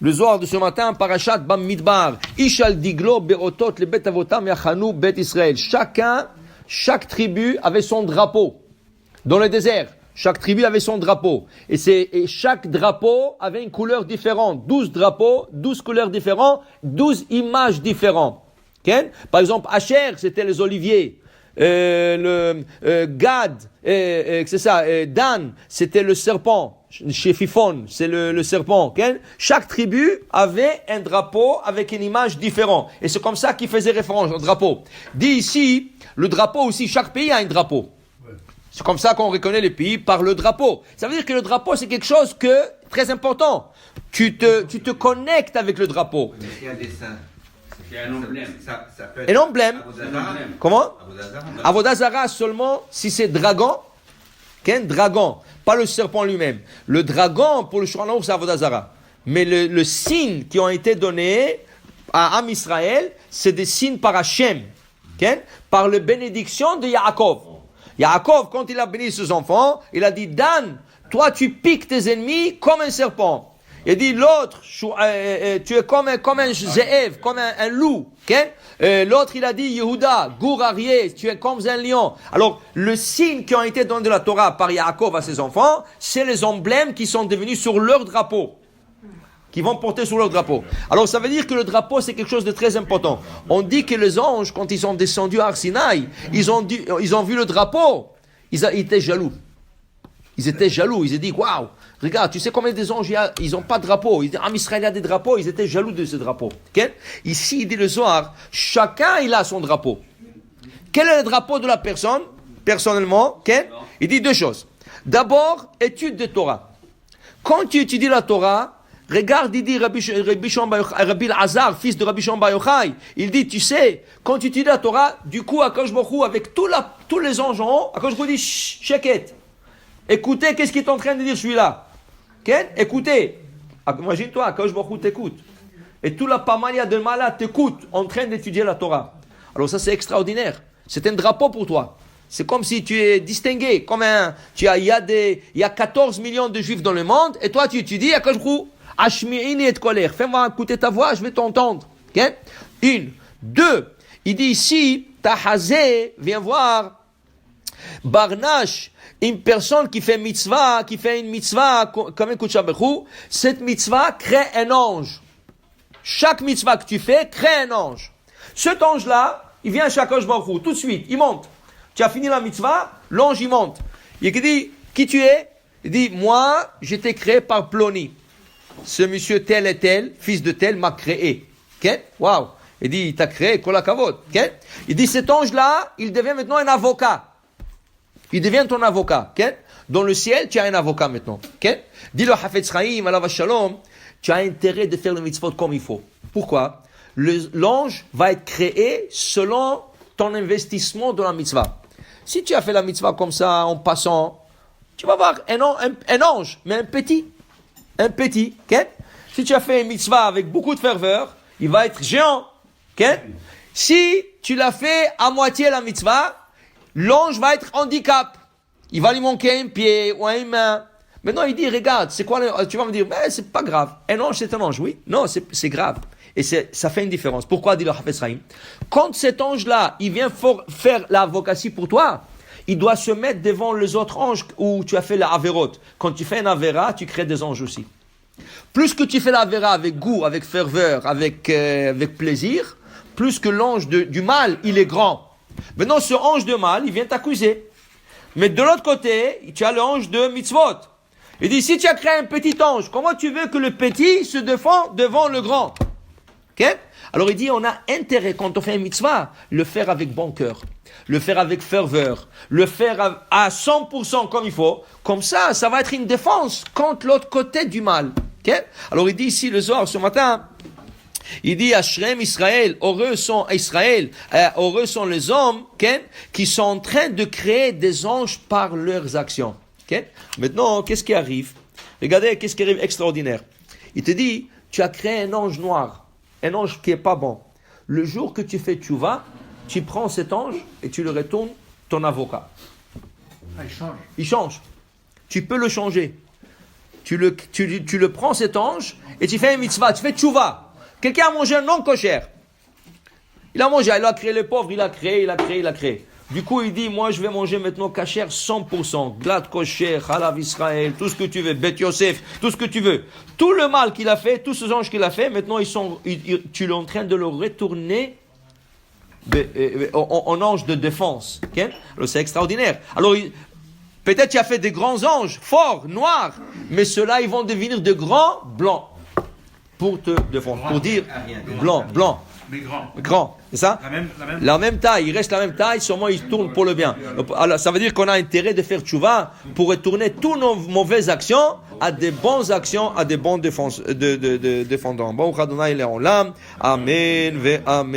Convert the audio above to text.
Le Zohar de ce matin, Parashat Bamidbar, Ishal Diglo Berotot le Bet Avotam Yachanu Bet Israël. Chaque tribu avait son drapeau dans le désert. Chaque tribu avait son drapeau. Et chaque drapeau avait une couleur différente. 12 drapeaux, 12 couleurs différentes, 12 images différentes. Okay? Par exemple, Asher, c'était les oliviers. Gad, c'est ça, Dan, c'était le serpent. Chez Fifon, c'est le serpent. Okay? Chaque tribu avait un drapeau avec une image différente. Et c'est comme ça qu'il faisait référence au drapeau. Dit ici, le drapeau aussi, chaque pays a un drapeau. C'est comme ça qu'on reconnaît les pays par le drapeau. Ça veut dire que le drapeau, c'est quelque chose très important. Tu te connectes avec le drapeau. Il y a un dessin. Il y a un emblème. Ça peut être un emblème. Comment? Avodah Zarah seulement si c'est dragon. Qu'un dragon, pas le serpent lui-même. Le dragon, pour le Shulchan Aruch, c'est Avodah Zarah. Mais le signe qui ont été donnés à Am Israël, c'est des signes par Hachem. Par la bénédiction de Yaakov. Yaakov, quand il a béni ses enfants, il a dit, Dan, toi tu piques tes ennemis comme un serpent. Il a dit, l'autre, tu es comme un zéev, comme un loup. L'autre, il a dit, Yehuda, gour arié, tu es comme un lion. Alors, le signe qui ont été donné de la Torah par Yaakov à ses enfants, c'est les emblèmes qui sont devenus sur leur drapeau. Qui vont porter sur leur drapeau. Alors ça veut dire que le drapeau c'est quelque chose de très important. On dit que les anges, quand ils sont descendus à Arsinaï, ils ont vu le drapeau, ils étaient jaloux. Ils étaient jaloux, ils ont dit waouh, regarde, tu sais combien des anges ils n'ont pas de drapeau. En Israël il y a des drapeaux, ils étaient jaloux de ce drapeau. Okay? Ici il dit le soir, chacun il a son drapeau. Quel est le drapeau de la personne, personnellement? Okay? Il dit deux choses. D'abord, étude de Torah. Quand tu étudies la Torah, regarde, il dit Rabbi Azar, fils de Rabbi Shimon Bar Yochai, il dit, tu sais, quand tu étudies la Torah, du coup, Akadosh Baruch Hu, avec tous les anges en haut, Akadosh Baruch Hu dit, sheket. Écoutez, qu'est-ce qu'il est en train de dire celui-là? Écoutez. Imagine-toi, Akadosh Baruch Hu t'écoute. Et toute la pamalia de malades t'écoute en train d'étudier la Torah. Alors ça, c'est extraordinaire. C'est un drapeau pour toi. C'est comme si tu es distingué. Il y a 14 millions de juifs dans le monde, et toi, tu étudies Akadosh Baruch Hu. Ashmi'ini et colère. Fais-moi écouter ta voix, je vais t'entendre. Okay? Une. Deux. Il dit ici, Tahazé, viens voir. Barnash, une personne qui fait une mitzvah comme un Kouchabechou, cette mitzvah crée un ange. Chaque mitzvah que tu fais crée un ange. Cet ange-là, il vient à Akadosh Baruch Hu, tout de suite, il monte. Tu as fini la mitzvah, l'ange il monte. Il dit, qui tu es? Il dit, moi, j'étais créé par Ploni. Ce monsieur tel et tel, fils de tel, m'a créé. Okay? Waouh! Il dit, il t'a créé, kol hakavod. Okay? Il dit, cet ange-là, il devient maintenant un avocat. Il devient ton avocat. Okay? Dans le ciel, tu as un avocat maintenant. Okay? Dis-le Hafetz Chaim, alav shalom, tu as intérêt de faire le mitzvot comme il faut. Pourquoi? L'ange va être créé selon ton investissement dans la mitzvah. Si tu as fait la mitzvah comme ça, en passant, tu vas voir un ange, mais un petit. Okay? Si tu as fait une mitzvah avec beaucoup de ferveur, il va être géant. Okay? Si tu l'as fait à moitié la mitzvah, l'ange va être handicap. Il va lui manquer un pied ou une main. Maintenant, il dit, regarde, c'est quoi? Tu vas me dire, mais c'est pas grave. Un ange, c'est un ange, oui. Non, c'est grave. Et ça fait une différence. Pourquoi, dit le Hafez Chaim? Quand cet ange-là, il vient faire l'avocatie pour toi, il doit se mettre devant les autres anges où tu as fait la avérote. Quand tu fais un avéra, tu crées des anges aussi. Plus que tu fais la avéra avec goût, avec ferveur, avec plaisir, plus que l'ange du mal, il est grand. Maintenant, ce ange de mal, il vient t'accuser. Mais de l'autre côté, tu as l'ange de mitzvot. Il dit, si tu as créé un petit ange, comment tu veux que le petit se défend devant le grand? Okay? Alors il dit, on a intérêt, quand on fait un mitzvah, le faire avec bon cœur, le faire avec ferveur, le faire à 100% comme il faut. Comme ça, ça va être une défense contre l'autre côté du mal. Okay? Alors il dit ici, le Zohar, ce matin, il dit, Ashrem Israël, heureux sont Israël, heureux sont les hommes okay, qui sont en train de créer des anges par leurs actions. Okay? Maintenant, qu'est-ce qui arrive? Regardez, qu'est-ce qui arrive extraordinaire. Il te dit, tu as créé un ange noir. Un ange qui est pas bon. Le jour que tu fais tchouva, tu prends cet ange et tu le retournes ton avocat. Il change. Il change. Tu peux le changer. tu le prends cet ange et tu fais un mitzvah, tu fais tchouva. Quelqu'un a mangé un non kosher. Il a mangé, il a créé les pauvres, il a créé. Du coup, il dit, moi, je vais manger maintenant kasher 100%, glad kosher, halav Israël, tout ce que tu veux, Bet Yosef, tout ce que tu veux. Tout le mal qu'il a fait, tous ces anges qu'il a fait, maintenant, tu es en train de le retourner en ange de défense. Okay? Alors, c'est extraordinaire. Alors, peut-être tu as fait des grands anges, forts, noirs, mais ceux-là, ils vont devenir de grands blancs pour te défendre. Pour dire blanc. Mais Grand, c'est ça? La même taille, il reste la même taille, sûrement il tourne pour le bien. Alors, ça veut dire qu'on a intérêt de faire tchouva pour retourner toutes nos mauvaises actions à des bonnes actions, à des bons défendants. Bon, Amen, ve Amen.